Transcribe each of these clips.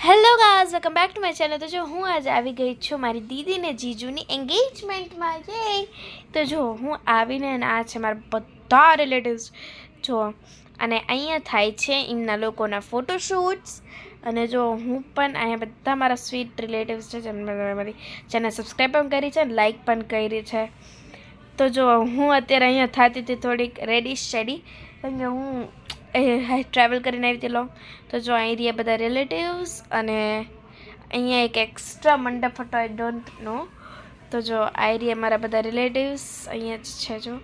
Hello guys, welcome back to my channel. તો જો હું આજે આવી ગઈ છું મારી દીદી ને જીજુની એન્ગેજમેન્ટમાં. તો જો હું આવીને આ છે મારા બધા રિલેટિવ્સ જો, અને અહીંયા થાય છે એમના લોકોના ફોટોશૂટ્સ. અને જો હું પણ અહીંયા બધા મારા સ્વીટ રિલેટિવ્સ છે જેમને મારી ચેનલ સબસ્ક્રાઈબ પણ કરી છે અને લાઈક પણ કરી છે. તો જો હું અત્યારે અહીંયા થતી હતી થોડીક રેડી શેડી, કેમ કે હું ટ્રાવેલ કરીને આવી હતી લોંગ. તો જો અહીં રહ્યા બધા રિલેટિવ્સ, અને અહીંયા એક એક્સ્ટ્રા મંડપ હતો, આઈ ડોન્ટ નો. તો જો આ રહ્યા મારા બધા રિલેટિવ્સ અહીંયા જ છે જો.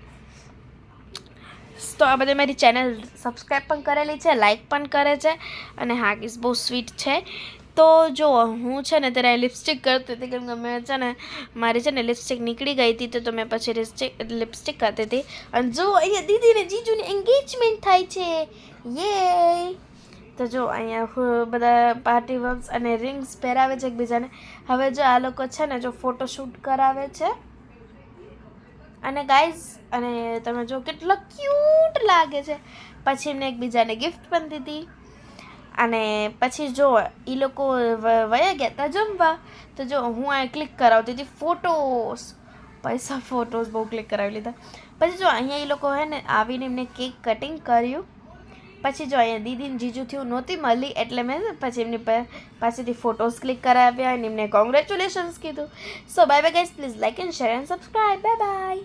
તો આ બધા મારી ચેનલ સબસ્ક્રાઈબ પણ કરેલી છે, લાઈક પણ કરે છે, અને હા કિસ બહુ સ્વીટ છે. તો જો હું છે ને ત્યારે લિપસ્ટિક કરતી હતી, કેમ કે મેં છે ને મારી છે ને લિપસ્ટિક નીકળી ગઈ હતી, તો મેં પછી લિપસ્ટિક કરતી હતી. અને જો અહીંયા દીદી ને જીજુની એન્ગેજમેન્ટ થાય છે, યે. તો જો અહીંયા બધા પાર્ટી વર્ક્સ અને રિંગ્સ પહેરાવે છે એકબીજાને. હવે જો આ લોકો છે ને જો ફોટોશૂટ કરાવે છે. અને ગાઈઝ, અને તમે જો કેટલો ક્યુટ લાગે છે. પછી એમને એકબીજાને ગિફ્ટ પણ દીધી. અને પછી જો એ લોકો વયા ગયા હતા જમવા. તો જો હું આ ક્લિક કરાવતી હતી ફોટોસ, પૈસા ફોટોસ બહુ ક્લિક કરાવી લીધા. પછી જો અહીંયા એ લોકો હે ને આવીને એમને કેક કટિંગ કર્યું. પછી જો અહીંયા દીદીને જીજુથી હું નહોતી મળી, એટલે મેં પછી એમની પાસેથી ફોટોસ ક્લિક કરાવ્યા અને એમને કોંગ્રેચ્યુલેશન્સ કીધું. So bye bye guys, please like and share and subscribe. Bye by.